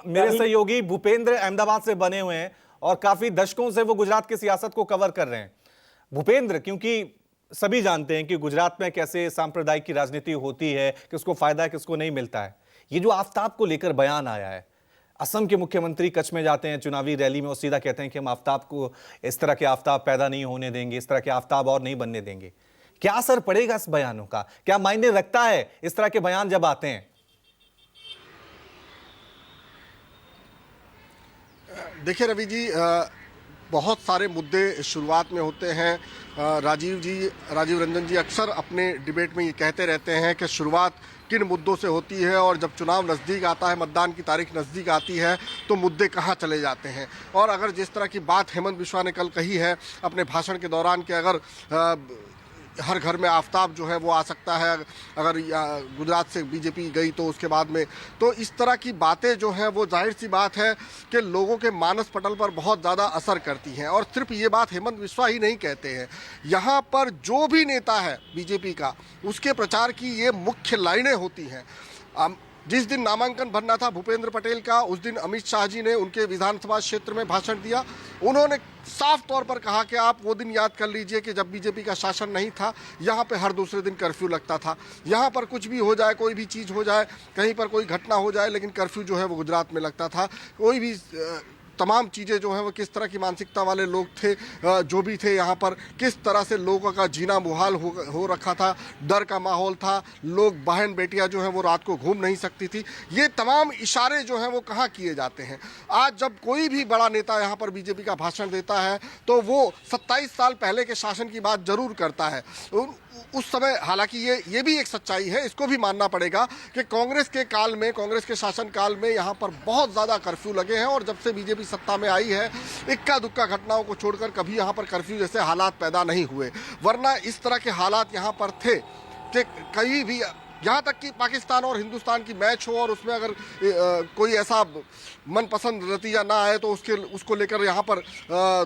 मेरे सहयोगी भूपेंद्र अहमदाबाद से बने हुए हैं और काफी दशकों से वो गुजरात की सियासत को कवर कर रहे हैं। भूपेंद्र, क्योंकि सभी जानते हैं कि गुजरात में कैसे सांप्रदायिक की राजनीति होती है, किसको फायदा है किसको नहीं मिलता है। ये जो आफ्ताब को लेकर बयान आया है, असम के मुख्यमंत्री कच्छ में जाते हैं चुनावी रैली में और सीधा कहते हैं कि हम आफ्ताब को, इस तरह के आफ्ताब पैदा नहीं होने देंगे, इस तरह के आफ्ताब और नहीं बनने देंगे। क्या असर पड़ेगा इस बयानों का? क्या मायने रखता है इस तरह के बयान जब आते हैं? देखिए रवि जी, बहुत सारे मुद्दे शुरुआत में होते हैं। राजीव रंजन जी अक्सर अपने डिबेट में ये कहते रहते हैं कि शुरुआत किन मुद्दों से होती है और जब चुनाव नज़दीक आता है, मतदान की तारीख नज़दीक आती है तो मुद्दे कहाँ चले जाते हैं। और अगर जिस तरह की बात हेमंत बिश्वा ने कल कही है अपने भाषण के दौरान कि अगर हर घर में आफ्ताब जो है वो आ सकता है अगर गुजरात से बीजेपी गई तो उसके बाद में, तो इस तरह की बातें जो हैं वो जाहिर सी बात है कि लोगों के मानस पटल पर बहुत ज़्यादा असर करती हैं। और सिर्फ ये बात हेमंत बिश्वा ही नहीं कहते हैं, यहाँ पर जो भी नेता है बीजेपी का, उसके प्रचार की ये मुख्य लाइनें होती हैं। जिस दिन नामांकन भरना था भूपेंद्र पटेल का, उस दिन अमित शाह जी ने उनके विधानसभा क्षेत्र में भाषण दिया। उन्होंने साफ तौर पर कहा कि आप वो दिन याद कर लीजिए कि जब बीजेपी का शासन नहीं था, यहाँ पे हर दूसरे दिन कर्फ्यू लगता था। यहाँ पर कुछ भी हो जाए, कोई भी चीज़ हो जाए, कहीं पर कोई घटना हो जाए, लेकिन कर्फ्यू जो है वो गुजरात में लगता था। कोई भी तमाम चीज़ें जो हैं वो किस तरह की मानसिकता वाले लोग थे, जो भी थे यहाँ पर, किस तरह से लोगों का जीना मुहाल हो रखा था, डर का माहौल था, लोग बहन बेटियाँ जो हैं वो रात को घूम नहीं सकती थी। ये तमाम इशारे जो हैं वो कहाँ किए जाते हैं। आज जब कोई भी बड़ा नेता यहाँ पर बीजेपी का भाषण देता है तो वो 27 साल पहले के शासन की बात जरूर करता है। उस समय हालांकि ये भी एक सच्चाई है, इसको भी मानना पड़ेगा कि कांग्रेस के काल में, कांग्रेस के शासन काल में यहाँ पर बहुत ज़्यादा कर्फ्यू लगे हैं और जब से बीजेपी सत्ता में आई है, इक्का दुक्का घटनाओं को छोड़कर कभी यहाँ पर कर्फ्यू जैसे हालात पैदा नहीं हुए। वरना इस तरह के हालात यहाँ पर थे कि कहीं भी, यहाँ तक कि पाकिस्तान और हिंदुस्तान की मैच हो और उसमें अगर कोई ऐसा मनपसंद नतीजा ना आए तो उसको लेकर यहाँ पर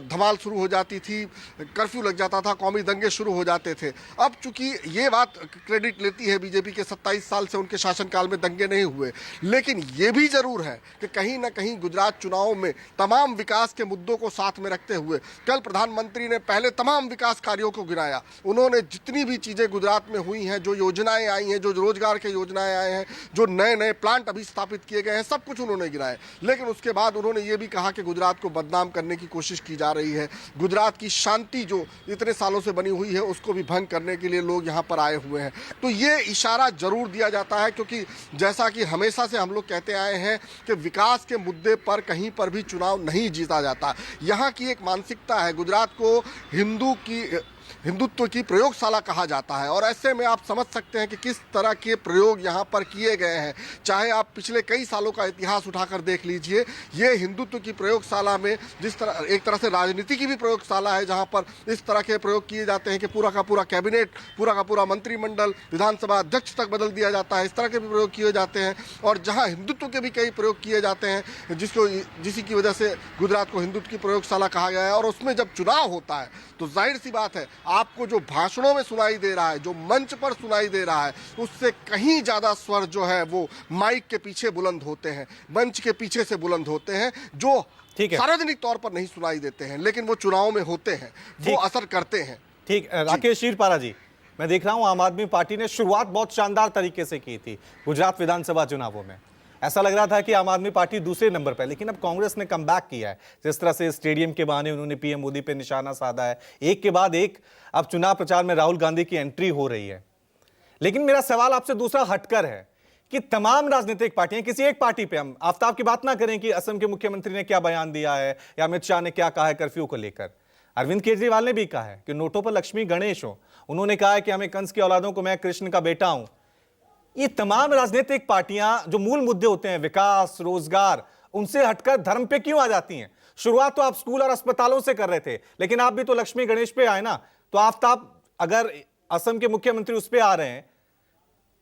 धमाल शुरू हो जाती थी, कर्फ्यू लग जाता था, कौमी दंगे शुरू हो जाते थे। अब चूंकि ये बात क्रेडिट लेती है बीजेपी के 27 साल से उनके शासनकाल में दंगे नहीं हुए, लेकिन ये भी जरूर है कि कहीं ना कहीं गुजरात चुनाव में तमाम विकास के मुद्दों को साथ में रखते हुए कल प्रधानमंत्री ने पहले तमाम विकास कार्यों को गिनाया। उन्होंने जितनी भी चीज़ें गुजरात में हुई हैं, जो योजनाएं आई हैं, जो रोजगार के योजनाएं आए हैं, जो नए नए प्लांट अभी स्थापित किए गए हैं, सब कुछ उन्होंने गिनाए। लेकिन उसके बाद उन्होंने ये भी कहा कि गुजरात को बदनाम करने की कोशिश की जा रही है, गुजरात की शांति जो इतने सालों से बनी हुई है उसको भी भंग करने के लिए लोग यहाँ पर आए हुए हैं। तो ये इशारा जरूर दिया जाता है, क्योंकि जैसा कि हमेशा से हम लोग कहते आए हैं कि विकास के मुद्दे पर कहीं पर भी चुनाव नहीं जीता जाता। यहाँ की एक मानसिकता है, गुजरात को हिंदुत्व की प्रयोगशाला कहा जाता है और ऐसे में आप समझ सकते हैं कि किस तरह के प्रयोग यहाँ पर किए गए हैं। चाहे आप पिछले कई सालों का इतिहास उठाकर देख लीजिए, ये हिंदुत्व की प्रयोगशाला में जिस तरह एक तरह से राजनीति की भी प्रयोगशाला है, जहाँ पर इस तरह के प्रयोग किए जाते हैं कि पूरा का पूरा कैबिनेट, पूरा का पूरा मंत्रिमंडल, विधानसभा अध्यक्ष तक बदल दिया जाता है, इस तरह के भी प्रयोग किए जाते हैं। और जहाँ हिंदुत्व के भी कई प्रयोग किए जाते हैं, जिसकी वजह से गुजरात को हिंदुत्व की प्रयोगशाला कहा गया है। और उसमें जब चुनाव होता है तो जाहिर सी बात है, आपको जो भाषणों में सुनाई दे रहा है, जो मंच पर सुनाई दे रहा है, उससे कहीं ज्यादा स्वर जो है वो माइक के पीछे बुलंद होते हैं, मंच के पीछे से बुलंद होते हैं, जो सार्वजनिक तौर पर नहीं सुनाई देते हैं, लेकिन वो चुनाव में होते हैं, वो असर करते हैं। ठीक, राकेश शीरपारा जी, मैं देख रहा हूं आम आदमी पार्टी ने शुरुआत बहुत शानदार तरीके से की थी गुजरात विधानसभा चुनावों में। ऐसा लग रहा था कि आम आदमी पार्टी दूसरे नंबर पर, लेकिन अब कांग्रेस ने कमबैक किया है। जिस तरह से स्टेडियम के बहाने उन्होंने पीएम मोदी पे निशाना साधा है, एक के बाद एक अब चुनाव प्रचार में राहुल गांधी की एंट्री हो रही है। लेकिन मेरा सवाल आपसे दूसरा हटकर है कि तमाम राजनीतिक पार्टियां, किसी एक पार्टी पे, हम आफ्ताब की बात ना करें कि असम के मुख्यमंत्री ने क्या बयान दिया है या अमित शाह ने क्या कहा है कर्फ्यू को लेकर, अरविंद केजरीवाल ने भी कहा है कि नोटों पर लक्ष्मी गणेश हो, उन्होंने कहा है कि हमें कंस की औलादों को, मैं कृष्ण का बेटा हूं। ये तमाम राजनीतिक पार्टियां जो मूल मुद्दे होते हैं, विकास, रोजगार, उनसे हटकर धर्म पे क्यों आ जाती हैं? शुरुआत तो आप स्कूल और अस्पतालों से कर रहे थे, लेकिन आप भी तो लक्ष्मी गणेश पे आए ना। तो आफ्ताब, अगर असम के मुख्यमंत्री उस पे आ रहे हैं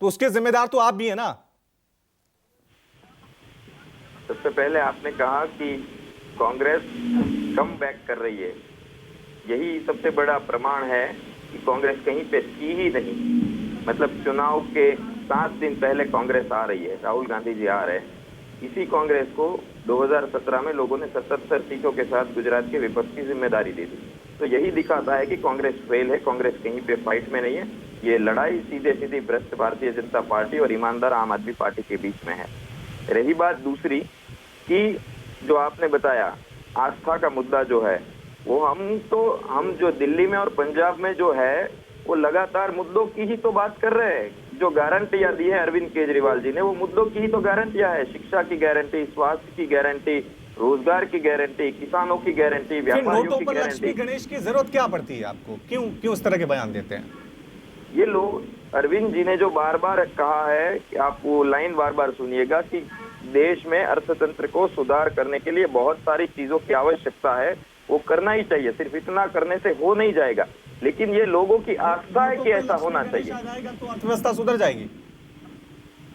तो उसके जिम्मेदार तो आप भी हैं ना। सबसे पहले आपने कहा कि कांग्रेस कम बैक कर रही है, यही सबसे बड़ा प्रमाण है कि कांग्रेस कहीं पे थी ही नहीं। मतलब चुनाव के 7 दिन पहले कांग्रेस आ रही है, राहुल गांधी जी आ रहे हैं, इसी कांग्रेस को 2017 में लोगों ने 77 सीटों के साथ गुजरात के विपक्ष की जिम्मेदारी दी थी। तो यही दिखाता है कि कांग्रेस फेल है, कांग्रेस कहीं पे फाइट में नहीं है। ये लड़ाई सीधे सीधी भ्रष्ट भारतीय जनता पार्टी और ईमानदार आम आदमी पार्टी के बीच में है। रही बात दूसरी कि जो आपने बताया आस्था का मुद्दा जो है, वो हम जो दिल्ली में और पंजाब में जो है वो लगातार मुद्दों की ही तो बात कर रहे हैं। जो गारंटियां दी है अरविंद केजरीवाल जी ने, वो मुद्दों की ही तो गारंटियां है। शिक्षा की गारंटी, स्वास्थ्य की गारंटी, रोजगार की गारंटी, किसानों की गारंटी, फिर व्यापारियों नोटों की पर लक्ष्मी गारंटी। गणेश की जरूरत क्या पड़ती है आपको? क्यों इस तरह के बयान देते हैं? ये लोग अरविंद जी ने जो बार बार कहा है कि आप वो लाइन बार बार सुनिएगा कि देश में अर्थतंत्र को सुधार करने के लिए बहुत सारी चीजों की आवश्यकता है, वो करना ही चाहिए। सिर्फ इतना करने से हो नहीं जाएगा, लेकिन ये लोगों की आस्था है कि ऐसा होना चाहिए। तो अर्थव्यवस्था सुधर जाएगी।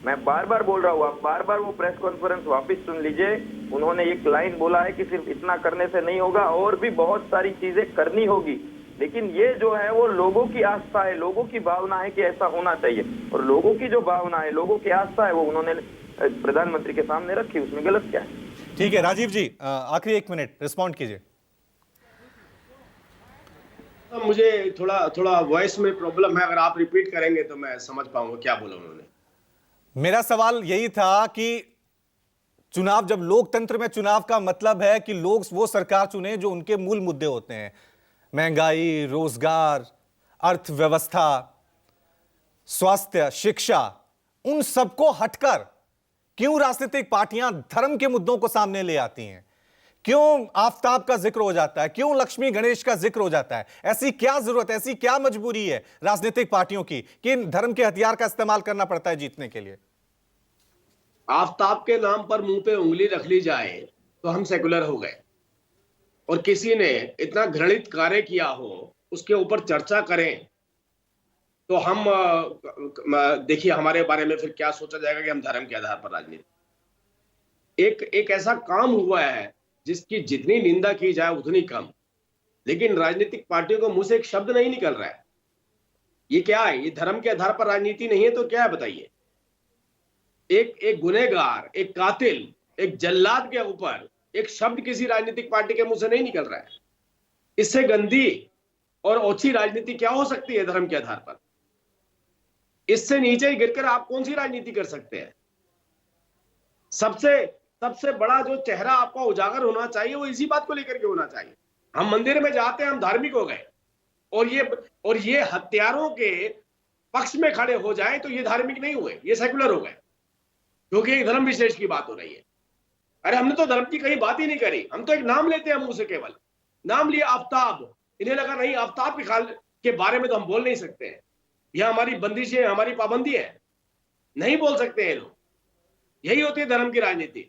मैं बार बार बोल रहा हूँ, आप बार बार वो प्रेस कॉन्फ्रेंस वापस सुन लीजिए। उन्होंने एक लाइन बोला है कि सिर्फ इतना करने से नहीं होगा, और भी बहुत सारी चीजें करनी होगी। लेकिन ये जो है वो लोगों की आस्था है, लोगों की भावना है कि ऐसा होना चाहिए, और लोगों की जो भावना है, लोगों की आस्था है, वो उन्होंने प्रधानमंत्री के सामने रखी। उसमें गलत क्या है? ठीक है राजीव जी, आखिरी 1 मिनट रिस्पॉन्ड कीजिए। मुझे थोड़ा वॉइस में प्रॉब्लम है, अगर आप रिपीट करेंगे तो मैं समझ पाऊंगा क्या बोला उन्होंने। मेरा सवाल यही था कि चुनाव, जब लोकतंत्र में चुनाव का मतलब है कि लोग वो सरकार चुने जो उनके मूल मुद्दे होते हैं, महंगाई, रोजगार, अर्थव्यवस्था, स्वास्थ्य, शिक्षा, उन सबको हटकर क्यों राजनीतिक पार्टियां धर्म के मुद्दों को सामने ले आती हैं? क्यों आफताब का जिक्र हो जाता है? क्यों लक्ष्मी गणेश का जिक्र हो जाता है? ऐसी क्या जरूरत, ऐसी क्या मजबूरी है राजनीतिक पार्टियों की कि इन धर्म के हथियार का इस्तेमाल करना पड़ता है जीतने के लिए? आफताब के नाम पर मुंह पे उंगली रख ली जाए तो हम सेकुलर हो गए, और किसी ने इतना घृणित कार्य किया हो उसके ऊपर चर्चा करें तो हम देखिए हमारे बारे में फिर क्या सोचा जाएगा कि हम धर्म के आधार पर राजनीति। एक ऐसा काम हुआ है जिसकी जितनी निंदा की जाए उतनी कम, लेकिन राजनीतिक पार्टियों को मुंह से एक शब्द नहीं निकल रहा है। ये क्या है? ये धर्म के आधार पर राजनीति नहीं है तो क्या है बताइए? एक गुनहगार, एक कातिल, एक जल्लाद के ऊपर एक शब्द किसी राजनीतिक पार्टी के मुंह से नहीं निकल रहा है। इससे गंदी और ओछी राजनीति क्या हो सकती है धर्म के आधार पर? इससे नीचे गिरकर आप कौन सी राजनीति कर सकते हैं? सबसे बड़ा जो चेहरा आपका उजागर होना चाहिए वो इसी बात को लेकर के होना चाहिए। हम मंदिर में जाते हैं, हम धार्मिक हो गए, और ये हत्यारों के पक्ष में खड़े हो जाए तो ये धार्मिक नहीं हुए, ये सेकुलर हो गए, क्योंकि एक धर्म विशेष की बात हो रही है। अरे हमने तो धर्म की कहीं बात ही नहीं करी, हम तो एक नाम लेते हैं मुंह से, केवल नाम लिया आफताब। इन्हें लगा नहीं, आफताब के बारे में तो हम बोल नहीं सकते हैं, यह हमारी बंदिश है, हमारी पाबंदी है, नहीं बोल सकते हैं लोग। यही होती है धर्म की राजनीति।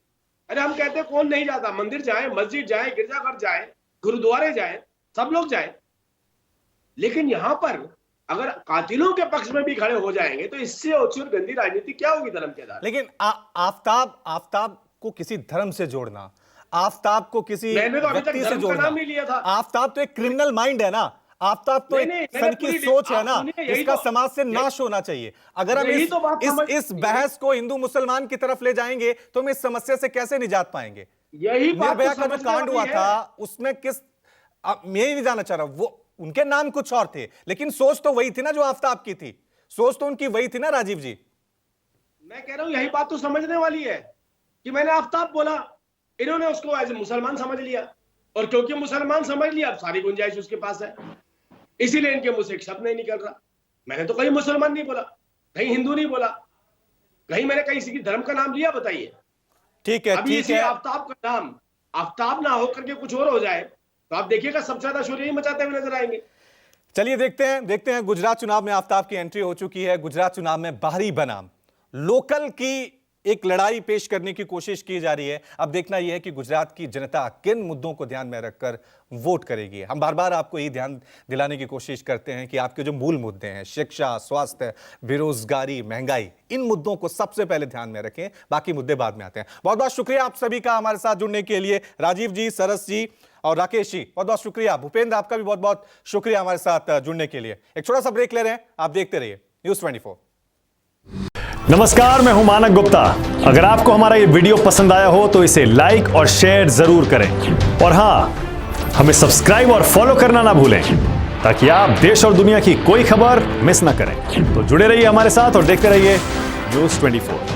अरे हम कहते हैं कौन नहीं जाता, मंदिर जाए, मस्जिद जाए, गिरजाघर जाए, गुरुद्वारे जाए, सब लोग जाए, लेकिन यहां पर अगर कातिलों के पक्ष में भी खड़े हो जाएंगे तो इससे ओछी और गंदी राजनीति क्या होगी धर्म के आधार? लेकिन आफताब को किसी धर्म से जोड़ना, आफताब को किसी व्यक्ति से जोड़ना, नहीं लिया था। आफताब तो एक क्रिमिनल माइंड है ना, आफताब तो एक सन की सोच है ना, जिसका समाज से नाश होना चाहिए। अगर हम इस बहस को हिंदू मुसलमान की तरफ ले जाएंगे तो हम इस समस्या से कैसे निजात पाएंगे? निर्भया का जो कांड हुआ था उसमें मैं ये नहीं जानना चाह रहा, वो उनके नाम कुछ और थे, लेकिन सोच तो वही थी ना जो आफताब की थी, सोच तो उनकी वही थी ना राजीव जी। मैं कह रहा हूं यही बात तो समझने वाली है कि मैंने आफताब बोला, इन्होंने उसको एज मुसलमान समझ लिया, और क्योंकि मुसलमान समझ लिया अब सारी गुंजाइश उसके पास है, इसीलिए इनके मुंह से एक शब्द नहीं निकल रहा। मैंने तो कहीं मुसलमान नहीं बोला, कहीं हिंदू नहीं बोला, कहीं मैंने किसी धर्म का नाम लिया? बताइए। ठीक है, अभी इसी आफताब का नाम आफताब ना होकर के कुछ और हो जाए तो आप देखिएगा सबसे ज्यादा शोर यही मचाते हुए नजर आएंगे। चलिए देखते हैं गुजरात चुनाव में आफताब की एंट्री हो चुकी है। गुजरात चुनाव में बाहरी बनाम लोकल की एक लड़ाई पेश करने की कोशिश की जा रही है। अब देखना यह है कि गुजरात की जनता किन मुद्दों को ध्यान में रखकर वोट करेगी। हम बार बार आपको यही ध्यान दिलाने की कोशिश करते हैं कि आपके जो मूल मुद्दे हैं, शिक्षा, स्वास्थ्य, बेरोजगारी, महंगाई, इन मुद्दों को सबसे पहले ध्यान में रखें, बाकी मुद्दे बाद में आते हैं। बहुत बहुत शुक्रिया आप सभी का हमारे साथ जुड़ने के लिए। राजीव जी, सरस जी और राकेश जी, बहुत बहुत शुक्रिया। भूपेंद्र, आपका भी बहुत बहुत शुक्रिया हमारे साथ जुड़ने के लिए। एक छोटा सा ब्रेक ले रहे हैं, आप देखते रहिए News 24। नमस्कार, मैं हूं मानक गुप्ता। अगर आपको हमारा ये वीडियो पसंद आया हो तो इसे लाइक और शेयर जरूर करें और हां, हमें सब्सक्राइब और फॉलो करना ना भूलें ताकि आप देश और दुनिया की कोई खबर मिस ना करें। तो जुड़े रहिए हमारे साथ और देखते रहिए न्यूज़ 24।